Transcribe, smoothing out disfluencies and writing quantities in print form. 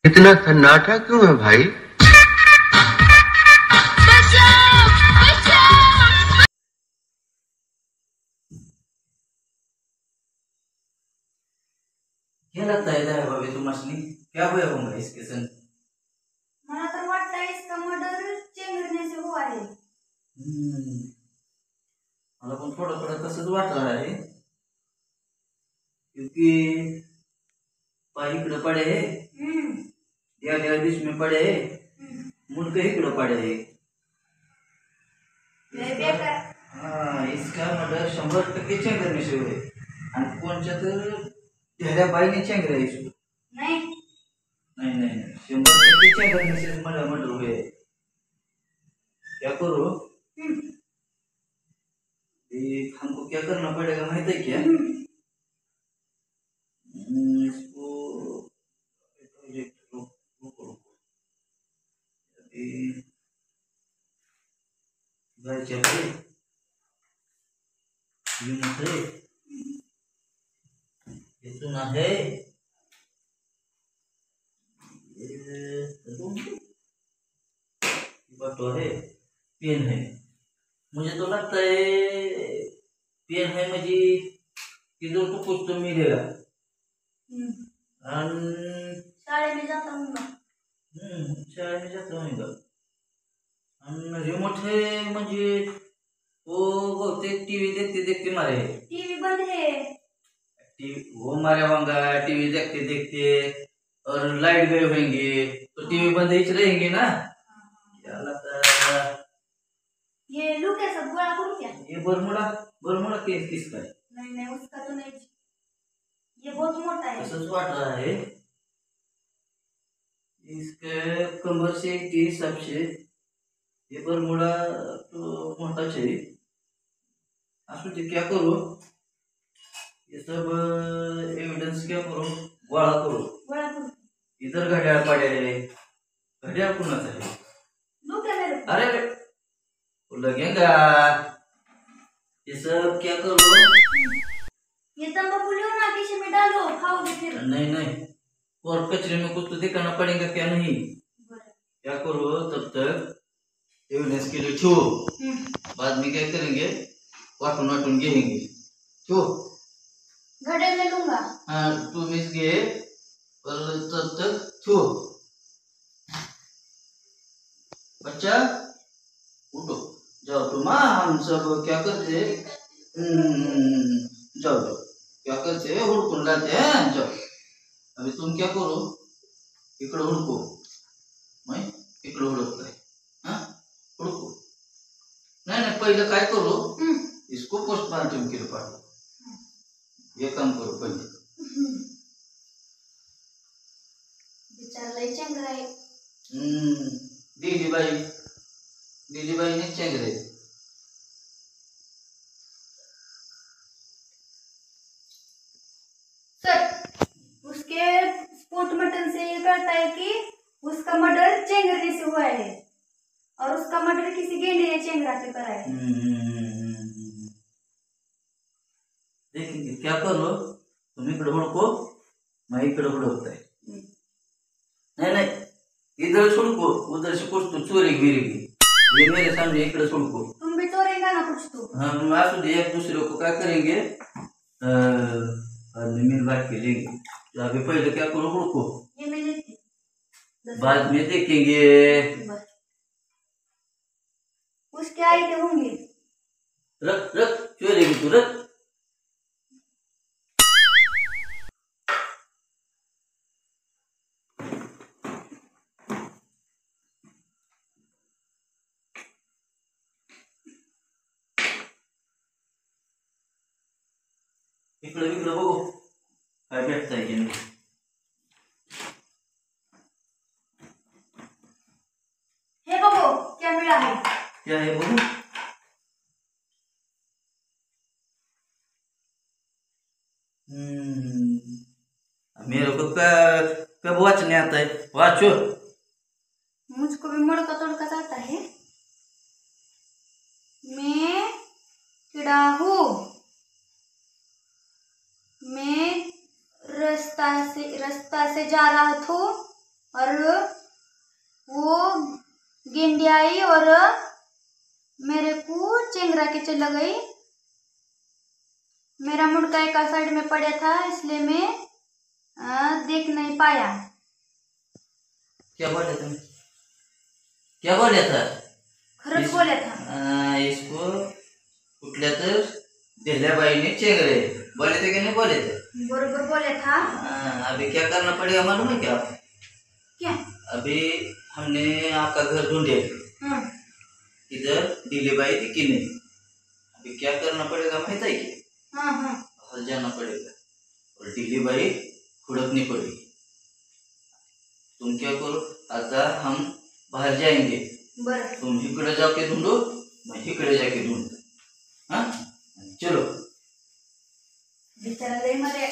इतना सन्नाटा क्यों है भाई? क्या लगता है इधर भाभी तुम मछली क्या हुआ होगा इसके संग? मला तर वाटतं इसका मर्डर चेंगरने से हुआ है। मला पण थोड़ा थोड़ा तसंच वाट रहा है क्योंकि पाय इकडे पड़े है या बीच में पड़े है मुंडके इकडे पड़े है। हाँ इसका मर्डर 100% चेंगरने से हुए आणि कोणच्या तर ढेऱ्या बाईने चेंगरा इसको नहीं नहीं नहीं 100% चेंगरने से मर्डर हुए। क्या करो हमको क्या करना पड़ेगा माहित है क्या? इसको इतना है है पेन है मुझे तो लगता है पेन है मुझे इधर तो कुछ तो मिलेगा। शाळे में जाता हूँ शाळा में जाता हूँ रिमोट है म्हणजे वो बहुतेक टीवी देखते देखते मारे टीवी बंद है टीवी वो मारे होंगे टीवी देखते देखते और लाइट गए होंगे तो टीवी बंद ही रहेंगे ना। क्या लगता है ये लुक है सब गोला करूँ क्या? ये बरमुडा केस किसका है? नहीं उसका तो नहीं, ये बहुत मोटा है। ऐसा वाट रहा है इसके कमर से के हिसाब से ये बरमुडा तो मोटा चाहिए। असू दे क्या करो ये सब एविडेंस क्या करो गोळा करो इधर घड्याळ पड़े घड्याळ कुणाचं आहे? लुक है मेरे को। अरे लगेगा ये सब क्या करो ये तंबाकू लो ना किसी में डालो खाओगे फिर। नहीं और कचरे में कुछ तो दिखाना पड़ेगा क्या नहीं? क्या करो तब तक एविडेंस के लिए छो बाद में क्या करेंगे वाटून वाटून घेंगे छो घड़े में लूंगा। हाँ तू मिस गए और तब तक छो बच्चा उठो जाओ तुम हम सब क्या करते जाओ क्या करते हुड़कून लाते हैं जाओ अभी तुम क्या करो इकडे हुड़को मैं इकडे हुड़कता है हाँ हुड़को नहीं पहले काय करो इसको पोस्टमार्टम के लिए पाठो ये काम करो पहले बेचारा लय चंगरा है। दीदी बाई ने चेंगरे सर उसके पोस्टमार्टम से ये कहता है कि उसका मर्डर चेंगरने से हुआ है और उसका मर्डर किसी गेंडे ने चेंगरा के करा है। देखेंगे क्या करो तुम इकडे हुड़को मैं इकडे हुड़कता है नहीं इधर छुड़को उधर से कुछ तो चोरी गिरेगी ये मेरे सामने इकडे छुड़को तुम भी चोरेगा ना कुछ तो। हम आसू दे एक दूसरे को क्या करेंगे मिल बांट के लेंगे तो अभी पहले क्या करो हुड़को ये मैं लेती बाद में देखेंगे उसके आईडी होंगे। रख चोरी की तू रख इकडे बघू काय भेटतंय की नाही। हे बघो क्या मिला है। क्या है बघू मेरे को कब वाचने आता है वाचो। मुझको भी मड़का तड़का आता है। मैं कीड़ा हूँ मैं रास्ता से जा रहा था और वो गेंडी आई और मेरे को चेंगरा के चला गई। मेरा मुंडका एक साइड में पड़ा था, इसलिए मैं देख नहीं पाया। क्या बोले तुम? क्या बोले था? खरंच बोला था। इसको कुठल्या तर ढेल्याबाईने चेंगरे बोले थे कि नहीं बोले थे? बरोबर बोला था। अभी क्या करना पड़ेगा मालूम है क्या? क्या? अभी हमने आपका घर ढूंढे, इधर ढीलीबाई थी कि नहीं। अभी क्या करना पड़ेगा माहित है कि बाहर जाना पड़ेगा और ढीलीबाई खुड़कनी पड़ेगी। तुम क्या करो, आता हम बाहर जाएंगे, बरं तुम इकडे जाके ढूंढो, मैं इकडे जाके ढूंढो। हाँ चलो। बिचारा लय मध्ये